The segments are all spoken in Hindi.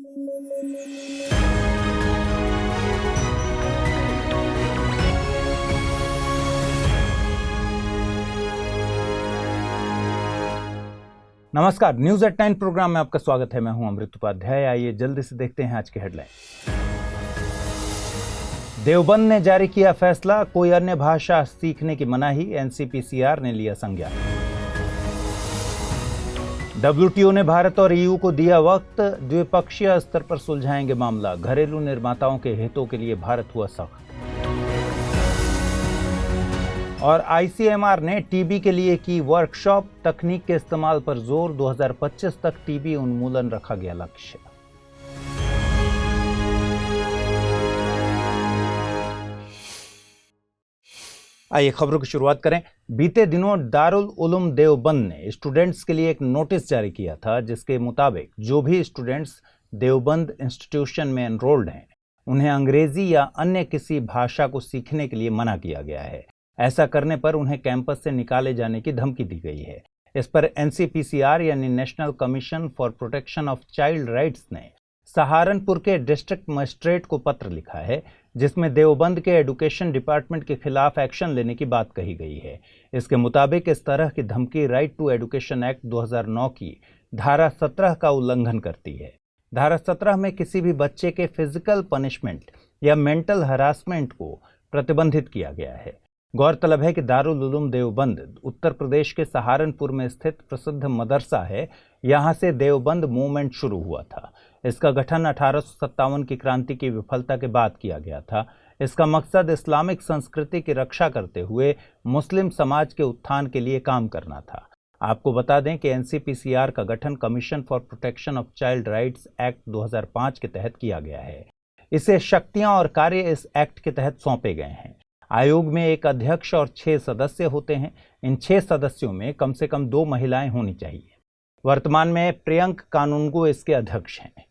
नमस्कार, न्यूज एट 9 प्रोग्राम में आपका स्वागत है। मैं हूं अमृत उपाध्याय। आइए जल्दी से देखते हैं आज की हेडलाइन। देवबंद ने जारी किया फैसला, कोई अन्य भाषा सीखने की मनाही, एनसीपीसीआर ने लिया संज्ञान। डब्ल्यूटीओ ने भारत और ईयू को दिया वक्त, द्विपक्षीय स्तर पर सुलझाएंगे मामला, घरेलू निर्माताओं के हितों के लिए भारत हुआ सख्त। और आईसीएमआर ने टीबी के लिए की वर्कशॉप, तकनीक के इस्तेमाल पर जोर, 2025 तक टीबी उन्मूलन रखा गया लक्ष्य। आइए खबरों की शुरुआत करें। बीते दिनों दारुल उलूम देवबंद ने स्टूडेंट्स के लिए एक नोटिस जारी किया था, जिसके मुताबिक जो भी स्टूडेंट्स देवबंद इंस्टीट्यूशन में एनरोल्ड हैं, उन्हें अंग्रेजी या अन्य किसी भाषा को सीखने के लिए मना किया गया है। ऐसा करने पर उन्हें कैंपस से निकाले जाने की धमकी दी गई है। इस पर एनसीपीसीआर यानी national commission for protection of child rights ने सहारनपुर के डिस्ट्रिक्ट मजिस्ट्रेट को पत्र लिखा है, जिसमें देवबंद के एजुकेशन डिपार्टमेंट के खिलाफ एक्शन लेने की बात कही गई है। इसके मुताबिक इस तरह की धमकी राइट टू एजुकेशन एक्ट 2009 की धारा 17 का उल्लंघन करती है। धारा 17 में किसी भी बच्चे के फिजिकल पनिशमेंट या मेंटल हरासमेंट को प्रतिबंधित किया गया है। गौरतलब है कि दारुल उलूम देवबंद उत्तर प्रदेश के सहारनपुर में स्थित प्रसिद्ध मदरसा है। यहाँ से देवबंद मूवमेंट शुरू हुआ था। इसका गठन 1857 की क्रांति की विफलता के बाद किया गया था। इसका मकसद इस्लामिक संस्कृति की रक्षा करते हुए मुस्लिम समाज के उत्थान के लिए काम करना था। आपको बता दें कि एनसीपीसीआर का गठन commission for protection of child rights act 2005 के तहत किया गया है। इसे शक्तियां और कार्य इस एक्ट के तहत सौंपे गए हैं। आयोग में एक अध्यक्ष और 6 सदस्य होते हैं। इन 6 सदस्यों में कम से कम 2 महिलाएं होनी चाहिए। वर्तमान में प्रियंक कानूनगो इसके अध्यक्ष हैं।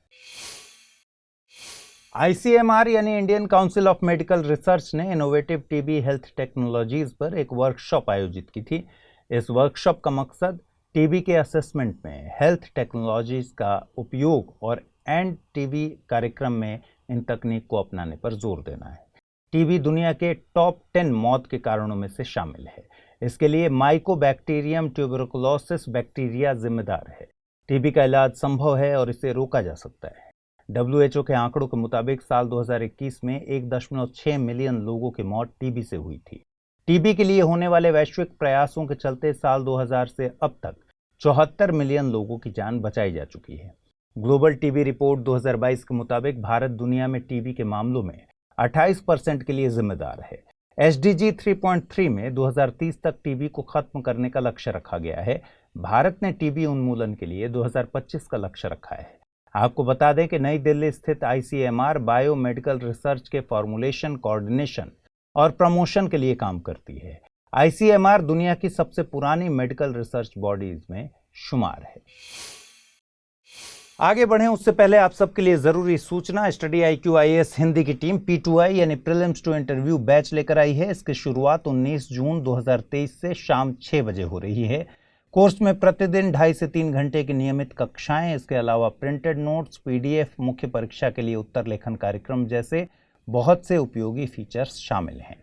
आईसीएमआर यानी Indian council of medical research ने इनोवेटिव टीबी हेल्थ टेक्नोलॉजीज पर एक वर्कशॉप आयोजित की थी। इस वर्कशॉप का मकसद टीबी के असेसमेंट में हेल्थ टेक्नोलॉजीज का उपयोग और एंड टीबी कार्यक्रम में इन तकनीक को अपनाने पर जोर देना है। टीबी दुनिया के टॉप 10 मौत के कारणों में से शामिल है। इसके लिए माइकोबैक्टीरियम ट्यूबरकुलोसिस बैक्टीरिया जिम्मेदार है। टीबी का इलाज संभव है और इसे रोका जा सकता है। डब्ल्यूएचओ के आंकड़ों के मुताबिक साल 2021 में 1.6 मिलियन लोगों की मौत टीबी से हुई थी। टीबी के लिए होने वाले वैश्विक प्रयासों के चलते साल 2000 से अब तक 74 मिलियन लोगों की जान बचाई जा चुकी है। ग्लोबल टीबी रिपोर्ट 2022 के मुताबिक भारत दुनिया में टीबी के मामलों में 28% के लिए जिम्मेदार है। एसडीजी 3.3 में 2030 तक टीबी को खत्म करने का लक्ष्य रखा गया है। भारत ने टीबी उन्मूलन के लिए 2025 का लक्ष्य रखा है। आपको बता दें कि नई दिल्ली स्थित आईसीएमआर बायोमेडिकल रिसर्च के फॉर्मुलेशन, कोऑर्डिनेशन और प्रमोशन के लिए काम करती है। आईसीएमआर दुनिया की सबसे पुरानी मेडिकल रिसर्च बॉडीज में शुमार है। आगे बढ़ें उससे पहले आप सबके लिए जरूरी सूचना। स्टडी IQ IAS हिंदी की टीम P2I यानी प्रीलिम्स टू इंटरव्यू बैच लेकर आई है। इसकी शुरुआत 19 जून 2023 से शाम 6 बजे हो रही है। कोर्स में प्रतिदिन 2.5 से 3 घंटे की नियमित कक्षाएं, इसके अलावा प्रिंटेड नोट्स, PDF, मुख्य परीक्षा के लिए उत्तर लेखन कार्यक्रम जैसे बहुत से उपयोगी फीचर्स शामिल हैं।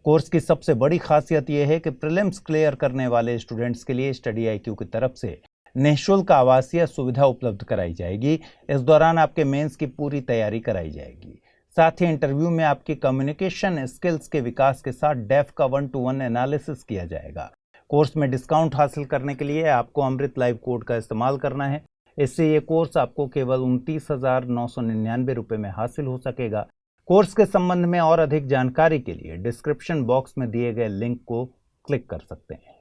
कोर्स की सबसे बड़ी खासियत यह है कि प्रीलिम्स क्लियर करने वाले स्टूडेंट्स के लिए स्टडी IQ की तरफ से निःशुल्क आवासीय सुविधा उपलब्ध कराई जाएगी। इस दौरान आपके मेंस की पूरी तैयारी कराई जाएगी। साथ ही इंटरव्यू में आपकी कम्युनिकेशन स्किल्स के विकास के साथ डेफ का 1-to-1 एनालिसिस किया जाएगा। कोर्स में डिस्काउंट हासिल करने के लिए आपको अमृत लाइव कोड का इस्तेमाल करना है। इससे ये कोर्स आपको केवल 29,999 रुपये में हासिल हो सकेगा। कोर्स के संबंध में और अधिक जानकारी के लिए डिस्क्रिप्शन बॉक्स में दिए गए लिंक को क्लिक कर सकते हैं।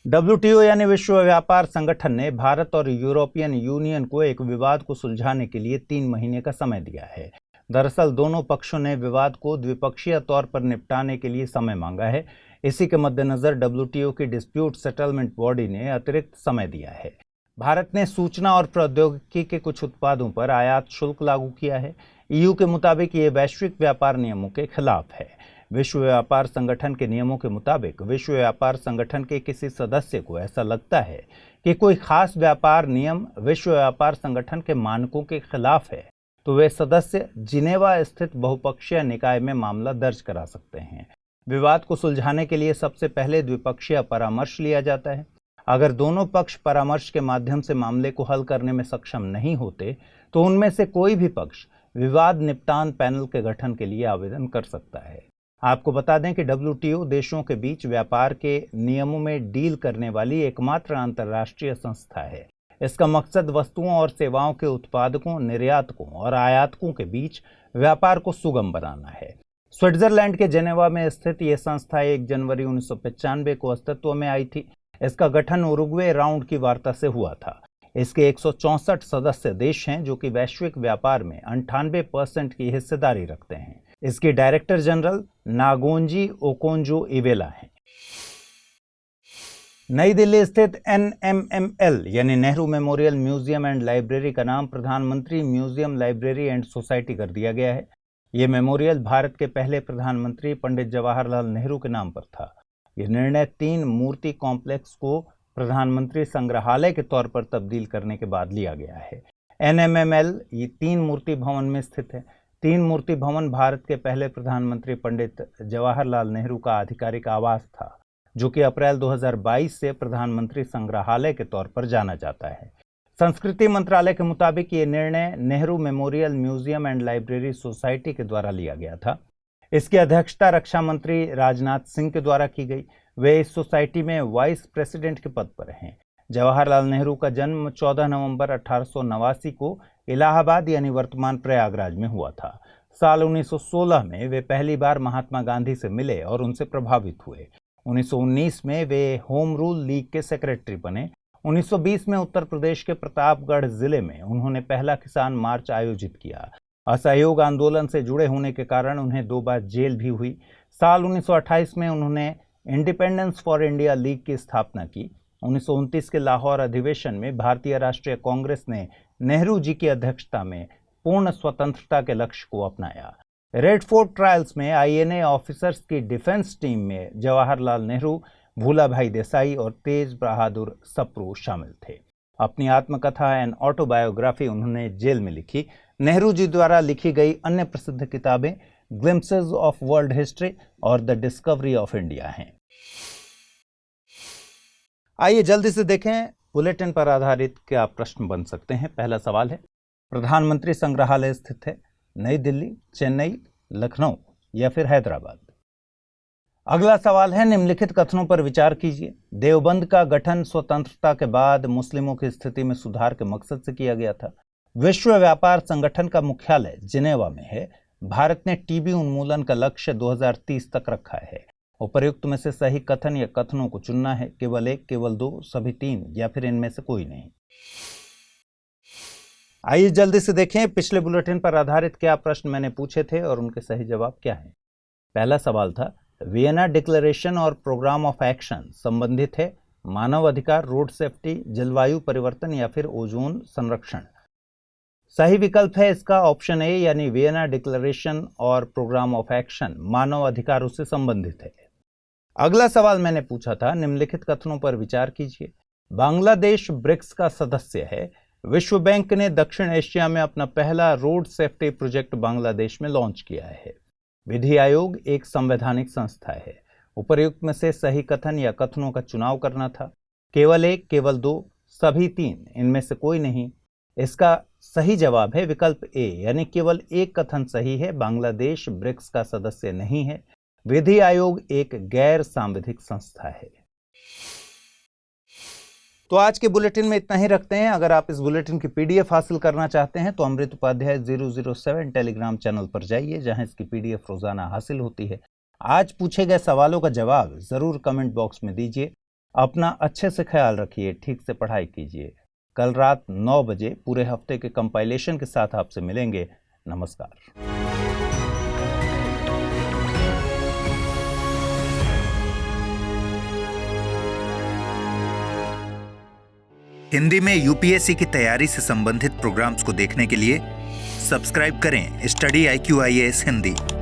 WTO यानी विश्व व्यापार संगठन ने भारत और यूरोपियन यूनियन को एक विवाद को सुलझाने के लिए 3 महीने का समय दिया है। दरअसल दोनों पक्षों ने विवाद को द्विपक्षीय तौर पर निपटाने के लिए समय मांगा है। इसी के मद्देनजर WTO की डिस्प्यूट सेटलमेंट बॉडी ने अतिरिक्त समय दिया है। भारत ने सूचना और प्रौद्योगिकी के कुछ उत्पादों पर आयात शुल्क लागू किया है। EU के मुताबिक ये वैश्विक व्यापार नियमों के खिलाफ है। विश्व व्यापार संगठन के नियमों के मुताबिक विश्व व्यापार संगठन के किसी सदस्य को ऐसा लगता है कि कोई खास व्यापार नियम विश्व व्यापार संगठन के मानकों के खिलाफ है, तो वे सदस्य जिनेवा स्थित बहुपक्षीय निकाय में मामला दर्ज करा सकते हैं। विवाद को सुलझाने के लिए सबसे पहले द्विपक्षीय परामर्श लिया जाता है। अगर दोनों पक्ष परामर्श के माध्यम से मामले को हल करने में सक्षम नहीं होते, तो उनमें से कोई भी पक्ष विवाद निपटान पैनल के गठन के लिए आवेदन कर सकता है। आपको बता दें कि WTO देशों के बीच व्यापार के नियमों में डील करने वाली एकमात्र अंतर्राष्ट्रीय संस्था है। इसका मकसद वस्तुओं और सेवाओं के उत्पादकों, निर्यातकों और आयातकों के बीच व्यापार को सुगम बनाना है। स्विट्जरलैंड के जेनेवा में स्थित यह संस्था 1 जनवरी 1995 को अस्तित्व में आई थी। इसका गठन उरुग्वे राउंड की वार्ता से हुआ था। इसके 164 सदस्य देश हैं जो कि वैश्विक व्यापार में 98% की हिस्सेदारी रखते हैं। इसके डायरेक्टर जनरल नागोंजी ओकोंजो-इवेला हैं। नई दिल्ली स्थित NMML यानी Nehru memorial museum and library का नाम प्रधानमंत्री म्यूजियम, लाइब्रेरी एंड सोसाइटी कर दिया गया है। यह मेमोरियल भारत के पहले प्रधानमंत्री पंडित जवाहरलाल नेहरू के नाम पर था। यह निर्णय 3 मूर्ति कॉम्प्लेक्स को प्रधानमंत्री संग्रहालय के तौर पर तब्दील करने के बाद लिया गया है। NMML ये 3 मूर्ति भवन में स्थित है। 3 मूर्ति भवन भारत के पहले प्रधानमंत्री पंडित जवाहरलाल नेहरू का आधिकारिक आवास था, जो कि अप्रैल 2022 से प्रधानमंत्री संग्रहालय के तौर पर जाना जाता है। संस्कृति मंत्रालय के मुताबिक ये निर्णय Nehru memorial museum and library society के द्वारा लिया गया था। इसकी अध्यक्षता रक्षा मंत्री राजनाथ सिंह के द्वारा की गई। वे इस सोसाइटी में वाइस प्रेसिडेंट के पद पर हैं। जवाहरलाल नेहरू का जन्म 14 नवंबर 1889 को इलाहाबाद यानी वर्तमान प्रयागराज में हुआ था। साल 1916 में वे पहली बार महात्मा गांधी से मिले और उनसे प्रभावित हुए। 1919 में वे होम रूल लीग के सेक्रेटरी बने। 1920 में उत्तर प्रदेश के प्रतापगढ़ जिले में उन्होंने पहला किसान मार्च आयोजित किया। असहयोग आंदोलन से जुड़े होने के कारण उन्हें 2 बार जेल भी हुई। साल 1928 में उन्होंने इंडिपेंडेंस फॉर इंडिया लीग की स्थापना की। 1929 के लाहौर अधिवेशन में भारतीय राष्ट्रीय कांग्रेस ने नेहरू जी की अध्यक्षता में पूर्ण स्वतंत्रता के लक्ष्य को अपनाया। रेड फोर्ट ट्रायल्स में INA ऑफिसर्स की डिफेंस टीम में जवाहरलाल नेहरू, भूलाभाई देसाई और तेज बहादुर सप्रू शामिल थे। अपनी आत्मकथा एंड ऑटोबायोग्राफी उन्होंने जेल में लिखी। नेहरू जी द्वारा लिखी गई अन्य प्रसिद्ध किताबें ग्लिम्पसेस ऑफ वर्ल्ड हिस्ट्री और द डिस्कवरी ऑफ इंडिया हैं। आइए जल्दी से देखें बुलेटिन पर आधारित क्या प्रश्न बन सकते हैं। पहला सवाल है, प्रधानमंत्री संग्रहालय स्थित है नई दिल्ली, चेन्नई, लखनऊ या फिर हैदराबाद? अगला सवाल है, निम्नलिखित कथनों पर विचार कीजिए। देवबंद का गठन स्वतंत्रता के बाद मुस्लिमों की स्थिति में सुधार के मकसद से किया गया था। विश्व व्यापार संगठन का मुख्यालय जिनेवा में है। भारत ने टीबी उन्मूलन का लक्ष्य 2030 तक रखा है। उपर्युक्त में से सही कथन या कथनों को चुनना है, केवल 1, केवल 2, सभी 3 या फिर इनमें से कोई नहीं। आइए जल्दी से देखें पिछले बुलेटिन पर आधारित क्या प्रश्न मैंने पूछे थे और उनके सही जवाब क्या हैं। पहला सवाल था, वियना डिक्लेरेशन और प्रोग्राम ऑफ एक्शन संबंधित है मानव अधिकार, रोड सेफ्टी, जलवायु परिवर्तन या फिर ओजोन संरक्षण? सही विकल्प है इसका ऑप्शन ए, यानी वियना डिक्लेरेशन और प्रोग्राम ऑफ एक्शन मानव अधिकारों से संबंधित है। अगला सवाल मैंने पूछा था, निम्नलिखित कथनों पर विचार कीजिए। बांग्लादेश ब्रिक्स का सदस्य है। विश्व बैंक ने दक्षिण एशिया में अपना पहला रोड सेफ्टी प्रोजेक्ट बांग्लादेश में लॉन्च किया है। विधि आयोग एक संवैधानिक संस्था है। उपर्युक्त में से सही कथन या कथनों का चुनाव करना था, केवल 1, केवल 2, सभी 3, इनमें से कोई नहीं। इसका सही जवाब है विकल्प ए, यानी केवल एक कथन सही है, बांग्लादेश ब्रिक्स का सदस्य नहीं है। विधि आयोग एक गैर सांविधिक संस्था है। तो आज के बुलेटिन में इतना ही रखते हैं। अगर आप इस बुलेटिन की PDF हासिल करना चाहते हैं तो अमृत उपाध्याय 007 टेलीग्राम चैनल पर जाइए, जहां इसकी PDF रोजाना हासिल होती है। आज पूछे गए सवालों का जवाब जरूर कमेंट बॉक्स में दीजिए। अपना अच्छे से ख्याल रखिए, ठीक से पढ़ाई कीजिए। कल रात 9 बजे पूरे हफ्ते के कंपाइलेशन के साथ आपसे मिलेंगे। नमस्कार। हिंदी में UPSC की तैयारी से संबंधित प्रोग्राम्स को देखने के लिए सब्सक्राइब करें स्टडी IQ IAS हिंदी।